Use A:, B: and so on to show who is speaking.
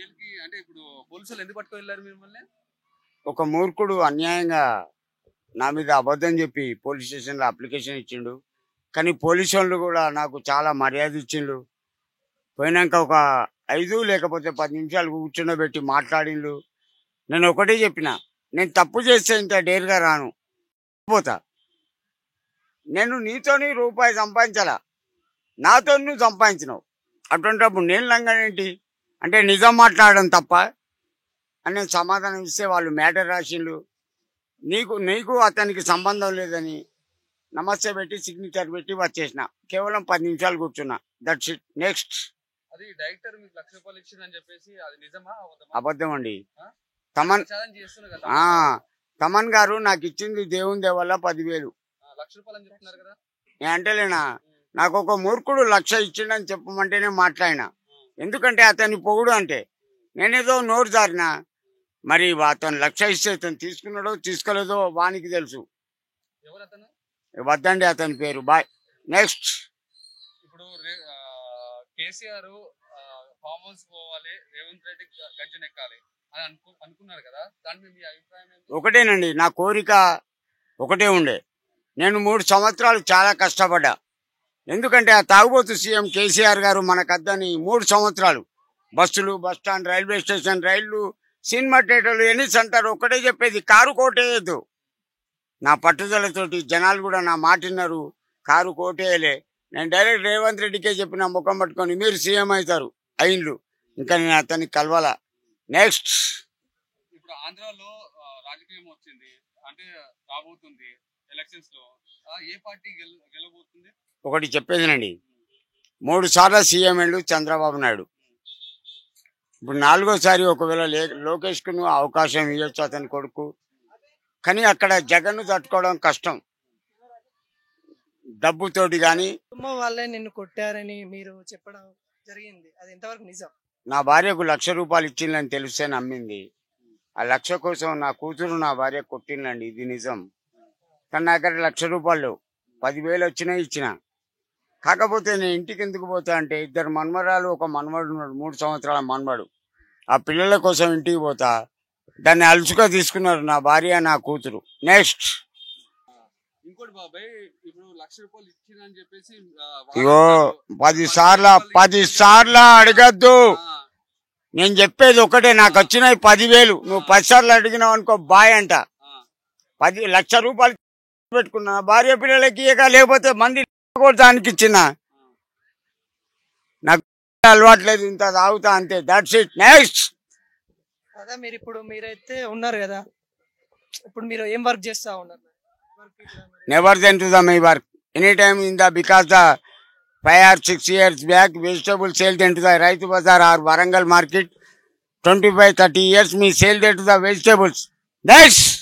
A: జైలుకి అంటే ఇప్పుడు పోలీసులు ఎందుకు పట్టుకొని వెళ్ళారు మిమ్మల్ని?
B: ఒక మూర్ఖుడు అన్యాయంగా నా మీద అబద్ధం చెప్పి పోలీస్ స్టేషన్లో అప్లికేషన్ ఇచ్చిండు. కానీ పోలీసు వాళ్ళు కూడా నాకు చాలా మర్యాద ఇచ్చిండు. పోయినాక ఒక 5 లేకపోతే 10 నిమిషాలు కూర్చుండబెట్టి మాట్లాడిండు. నేను ఒకటే చెప్పిన, నేను తప్పు చేస్తే ఇంత డేర్గా రాను, పోతా. నేను నీతోని రూపాయి సంపాదించాలా, నాతో నువ్వు సంపాదించినావు, అటువంటిప్పుడు నేను లంగనేంటి అంటే నిజం మాట్లాడడం తప్ప అని నేను సమాధానం ఇస్తే వాళ్ళు మ్యాటర్ రాసిండు. నీకు అతనికి సంబంధం లేదని నమస్తే పెట్టి సిగ్నేచర్ పెట్టి వచ్చేసిన. కేవలం 10 నిమిషాలు కూర్చున్నా. That's it. నెక్స్ట్.
A: అది డైరెక్టర్ మీకు ₹1,00,000 ఇచ్చిందని చెప్పేసి అది నిజమా?
B: అబద్ధం అండి.
A: తమన్
B: తమన్ గారు నాకు ఇచ్చింది దేవుని దేవల్ల 10,000.
A: ₹1,00,000 అని చెప్తున్నారు కదా.
B: నేను అంటేలేనా, నాకు ఒక మూర్ఖుడు 1,00,000 ఇచ్చిండని చెప్పమంటేనే మాట్లాడినా. ఎందుకంటే అతని పొగుడు అంటే నేనేదో నోరు జారినా. మరి అతను 1,00,000 ఇస్తే అతను తీసుకున్నాడో తీసుకోలేదో వానికి తెలుసు. వద్దండి అతని పేరు. బాయ్. నెక్స్ట్.
A: ఇప్పుడు కేసీఆర్ ఫామ్ హౌస్ పోవాలి, రేవంత్ రెడ్డి గర్జన ఎక్కాలి అని అనుకున్నారు కదా, దాని మీద మీ అభిప్రాయం ఏంటి?
B: ఒకటేనండి, నా కోరిక ఒకటే ఉండే. నేను 3 సంవత్సరాలు చాలా కష్టపడ్డా. ఎందుకంటే ఆ తాగుబోతు సీఎం కేసీఆర్ గారు మనకద్దని 3 సంవత్సరాలు బస్సులు, బస్టాండ్, రైల్వే స్టేషన్, రైళ్లు, సినిమా థియేటర్లు ఎన్ని సెంటర్ ఒకటే చెప్పేది, కారు కోటేయద్దు. నా పట్టుదలతోటి జనాలు కూడా నా మాట విన్నారు, కారు కోటేయలే. నేను డైరెక్ట్ రేవంత్ రెడ్డికే చెప్పిన, ముఖం పట్టుకొని మీరు సీఎం అవుతారు అయిండ్లు. ఇంకా నేను అతన్ని కలవాలా. నెక్స్ట్.
A: ఇప్పుడు ఆంధ్రాలో రాజకీయం వచ్చింది అంటే రాబోతుంది ఎలక్షన్స్ లో, ఏ పార్టీ గెలవబోతుంది?
B: ఒకటి చెప్పేదినండి, 3 సార్లు సీఎం అయ్యిండు చంద్రబాబు నాయుడు. ఇప్పుడు 4వసారి ఒకవేళ లోకేష్కు అవకాశం ఇవ్వచ్చు అతని కొడుకు. కానీ అక్కడ జగన్ను తట్టుకోవడం కష్టం డబ్బుతోటి. కానీ
C: వాళ్ళే నిన్ను కొట్టారని మీరు చెప్పడం జరిగింది, అది ఎంతవరకు నిజం?
B: నా భార్యకు ₹1,00,000 ఇచ్చిందని తెలిస్తే నమ్మింది. ఆ 1,00,000 కోసం నా కూతురు నా భార్య కొట్టిందండి, ఇది నిజం. కానీ నా దగ్గర ₹1,00,000 10,000 వచ్చినా ఇచ్చిన. కాకపోతే నేను ఇంటికి ఎందుకు పోతా అంటే 2 మన్మరాలు, ఒక మన్మడు ఉన్నాడు, 3 సంవత్సరాల మన్మడు. ఆ పిల్లల కోసం ఇంటికి పోతా. దాన్ని అలుసుగా తీసుకున్నారు నా భార్య, నా కూతురు. నెక్స్ట్.
A: ఇంకోటి బాబాయ్, ఇప్పుడు ₹1,00,000 ఇచ్చిందని చెప్పేసి
B: ఇగో 10 సార్లు అడగద్దు. నేను చెప్పేది ఒకటే, నాకు వచ్చినాయి 10,000. నువ్వు 10 సార్లు అడిగినావు అనుకో బాయ్ అంట. ₹1,00,000 పెట్టుకున్నా, భార్య పిల్లలకి ఇక, లేకపోతే మంది దానికి ఇచ్చిన. నాకు అలవాట్లేదు, ఇంత తాగుతా అంతే. That's it. నెక్స్ట్.
C: అదే మీరైతే ఉన్నారు కదా, ఇప్పుడు మీరు ఏం వర్క్ చేస్తా ఉన్నారు?
B: Never then to the my work. Anytime in the, because the 5 or 6 years back, vegetable sale then to the Raitu Bazaar or Warangal market. 25-30 years me sell there to the vegetables. Next.